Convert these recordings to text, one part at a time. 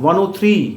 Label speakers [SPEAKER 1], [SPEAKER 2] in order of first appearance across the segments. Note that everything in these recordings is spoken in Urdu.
[SPEAKER 1] 103,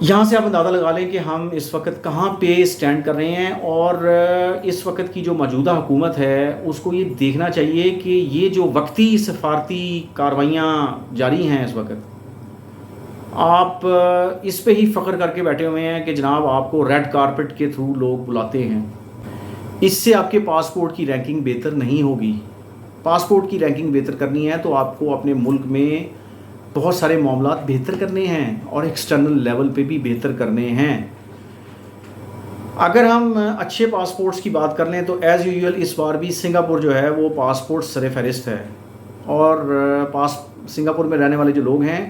[SPEAKER 1] یہاں سے آپ اندازہ لگا لیں کہ ہم اس وقت کہاں پہ اسٹینڈ کر رہے ہیں، اور اس وقت کی جو موجودہ حکومت ہے اس کو یہ دیکھنا چاہیے کہ یہ جو وقتی سفارتی کارروائیاں جاری ہیں اس وقت، آپ اس پہ ہی فخر کر کے بیٹھے ہوئے ہیں کہ جناب آپ کو ریڈ کارپٹ کے تھرو لوگ بلاتے ہیں، اس سے آپ کے پاسپورٹ کی رینکنگ بہتر نہیں ہوگی۔ پاسپورٹ کی رینکنگ بہتر کرنی ہے تو آپ کو اپنے ملک میں بہت سارے معاملات بہتر کرنے ہیں اور ایکسٹرنل لیول پہ بھی بہتر کرنے ہیں۔ اگر ہم اچھے پاسپورٹس کی بات کر لیں تو ایز یوزول اس بار بھی سنگاپور جو ہے وہ پاسپورٹ سر فہرست ہے، اور سنگاپور میں رہنے والے جو لوگ ہیں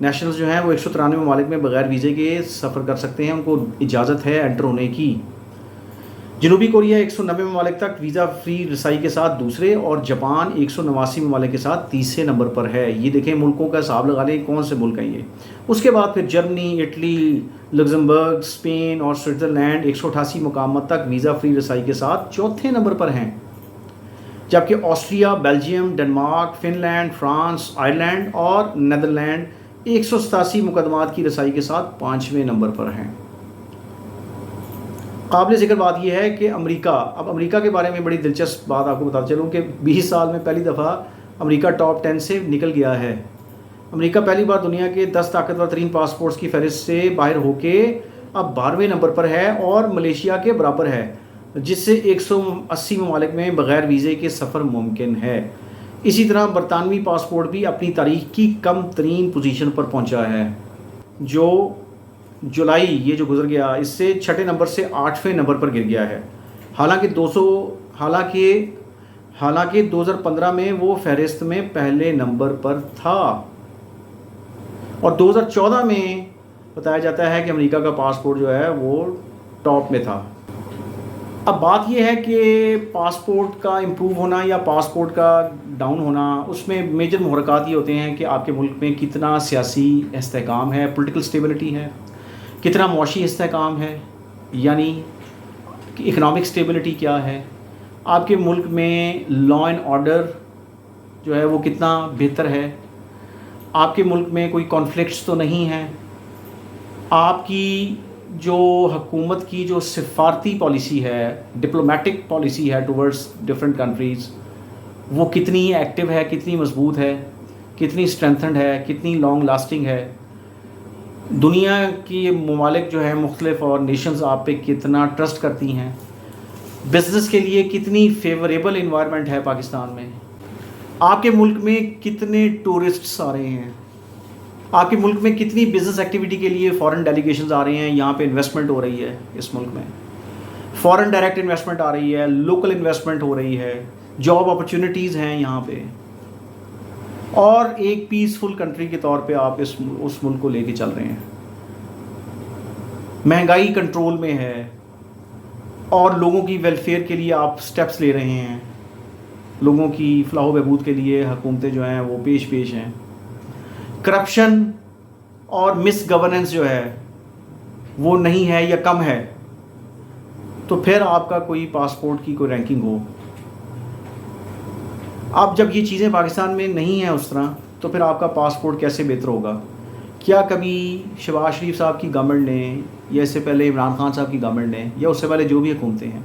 [SPEAKER 1] نیشنلز جو ہیں وہ 193 ممالک میں بغیر ویزے کے سفر کر سکتے ہیں، ان کو اجازت ہے انٹر ہونے کی۔ جنوبی کوریا 190 ممالک تک ویزا فری رسائی کے ساتھ دوسرے، اور جاپان 189 ممالک کے ساتھ تیسرے نمبر پر ہے۔ یہ دیکھیں ملکوں کا حساب لگا لیں کون سے ملک ہیں یہ۔ اس کے بعد پھر جرمنی، اٹلی، لگزمبرگ، اسپین اور سوئٹزرلینڈ 188 مقامات تک ویزا فری رسائی کے ساتھ چوتھے نمبر پر ہیں، جبکہ Austria, Belgium, Denmark, Finland, France, Ireland اور نیدرلینڈ 187 مقدمات کی رسائی کے ساتھ 5ویں نمبر پر ہیں۔ قابل ذکر بات یہ ہے کہ اب امریکہ کے بارے میں بڑی دلچسپ بات آپ کو بتاتا چلوں کہ 20 سال میں پہلی دفعہ امریکہ ٹاپ 10 سے نکل گیا ہے۔ امریکہ پہلی بار دنیا کے 10 طاقتور ترین پاسپورٹس کی فہرست سے باہر ہو کے اب 12ویں نمبر پر ہے اور ملیشیا کے برابر ہے، جس سے 180 ممالک میں بغیر ویزے کے سفر ممکن ہے۔ اسی طرح برطانوی پاسپورٹ بھی اپنی تاریخ کی کم ترین پوزیشن پر پہنچا ہے، جو جولائی یہ جو گزر گیا اس سے 6 نمبر سے 8ویں نمبر پر گر گیا ہے، حالانکہ 2015 میں وہ فہرست میں پہلے نمبر پر تھا، اور 2014 میں بتایا جاتا ہے کہ امریکہ کا پاسپورٹ جو ہے وہ ٹاپ میں تھا۔ اب بات یہ ہے کہ پاسپورٹ کا امپروو ہونا یا پاسپورٹ کا ڈاؤن ہونا، اس میں میجر محرکات یہ ہوتے ہیں کہ آپ کے ملک میں کتنا سیاسی استحکام ہے، پولیٹیکل سٹیبلٹی ہے، کتنا معاشی استحکام ہے، یعنی اکنامک سٹیبلٹی کیا ہے، آپ کے ملک میں لا اینڈ آرڈر جو ہے وہ کتنا بہتر ہے، آپ کے ملک میں کوئی کانفلکٹس تو نہیں ہیں، آپ کی جو حکومت کی جو سفارتی پالیسی ہے، ڈپلومیٹک پالیسی ہے ٹورڈز ڈفرینٹ کنٹریز، وہ کتنی ایکٹیو ہے، کتنی مضبوط ہے، کتنی اسٹرینتھنڈ ہے، کتنی لانگ لاسٹنگ ہے، دنیا کی ممالک جو ہیں مختلف اور نیشنز آپ پہ کتنا ٹرسٹ کرتی ہیں، بزنس کے لیے کتنی فیوریبل انوائرمنٹ ہے پاکستان میں، آپ کے ملک میں کتنے ٹورسٹس آ رہے ہیں، آپ کے ملک میں کتنی بزنس ایکٹیویٹی کے لیے فارن ڈیلیگیشنز آ رہی ہیں، یہاں پہ انویسٹمنٹ ہو رہی ہے، اس ملک میں فارن ڈائریکٹ انویسٹمنٹ آ رہی ہے، لوکل انویسٹمنٹ ہو رہی ہے، جاب اپرچونیٹیز ہیں یہاں پہ، اور ایک پیسفل کنٹری کے طور پہ آپ اس ملک کو لے کے چل رہے ہیں، مہنگائی کنٹرول میں ہے، اور لوگوں کی ویلفیئر کے لیے آپ سٹیپس لے رہے ہیں، لوگوں کی فلاح و بہبود کے لیے حکومتیں جو ہیں وہ پیش ہیں۔ کرپشن اور مس گورننس جو ہے وہ نہیں ہے یا کم ہے، تو پھر آپ کا کوئی پاسپورٹ کی کوئی رینکنگ ہو۔ اب جب یہ چیزیں پاکستان میں نہیں ہیں اس طرح، تو پھر آپ کا پاسپورٹ کیسے بہتر ہوگا؟ کیا کبھی شہباز شریف صاحب کی گورنمنٹ نے، یا اس سے پہلے عمران خان صاحب کی گورنمنٹ نے، یا اس سے پہلے جو بھی حکومتیں ہیں،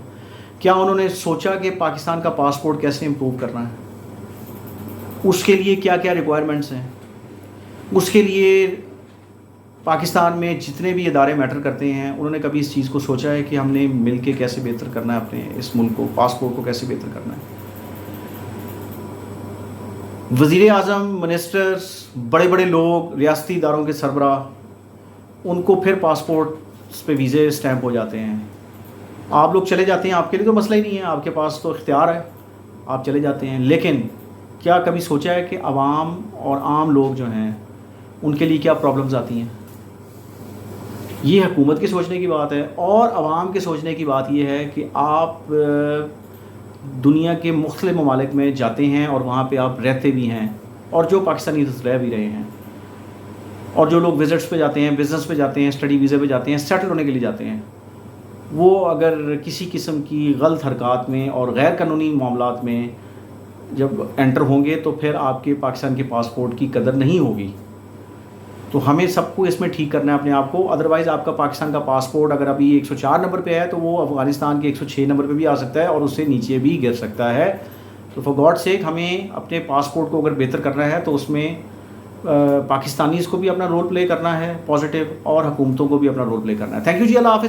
[SPEAKER 1] کیا انہوں نے سوچا کہ پاکستان کا پاسپورٹ کیسے امپروو کرنا ہے؟ اس کے لیے کیا کیا ریکوائرمنٹس ہیں؟ اس کے لیے پاکستان میں جتنے بھی ادارے میٹر کرتے ہیں، انہوں نے کبھی اس چیز کو سوچا ہے کہ ہم نے مل کے کیسے بہتر کرنا ہے اپنے اس ملک کو، پاسپورٹ کو کیسے بہتر کرنا ہے؟ وزیر اعظم، منسٹرز، بڑے بڑے لوگ، ریاستی اداروں کے سربراہ، ان کو پھر پاسپورٹ پہ ویزے اسٹیمپ ہو جاتے ہیں، آپ لوگ چلے جاتے ہیں، آپ کے لیے تو مسئلہ ہی نہیں ہے، آپ کے پاس تو اختیار ہے، آپ چلے جاتے ہیں، لیکن کیا کبھی سوچا ہے کہ عوام اور عام لوگ جو ہیں ان کے لیے کیا پرابلمز آتی ہیں؟ یہ حکومت کے سوچنے کی بات ہے، اور عوام کے سوچنے کی بات یہ ہے کہ آپ دنیا کے مختلف ممالک میں جاتے ہیں اور وہاں پہ آپ رہتے بھی ہیں، اور جو پاکستانی رہ بھی رہے ہیں، اور جو لوگ وزٹس پہ جاتے ہیں، بزنس پہ جاتے ہیں، اسٹڈی ویزے پہ جاتے ہیں، سیٹل ہونے کے لیے جاتے ہیں، وہ اگر کسی قسم کی غلط حرکات میں اور غیر قانونی معاملات میں جب انٹر ہوں گے تو پھر آپ کے پاکستان کے پاسپورٹ کی قدر نہیں ہوگی۔ تو ہمیں سب کو اس میں ٹھیک کرنا ہے اپنے آپ کو. ادروائز آپ کا پاکستان کا پاسپورٹ اگر ابھی 104 نمبر پہ ہے تو وہ افغانستان کے 106 نمبر پہ بھی آ سکتا ہے اور اس سے نیچے بھی گر سکتا ہے. تو فار گاڈ سیک ہمیں اپنے پاسپورٹ کو اگر بہتر کرنا ہے تو اس میں پاکستانیز کو بھی اپنا رول پلے کرنا ہے پازیٹیو, اور حکومتوں کو بھی اپنا رول پلے کرنا ہے. تھینک یو جی, اللہ حافظ.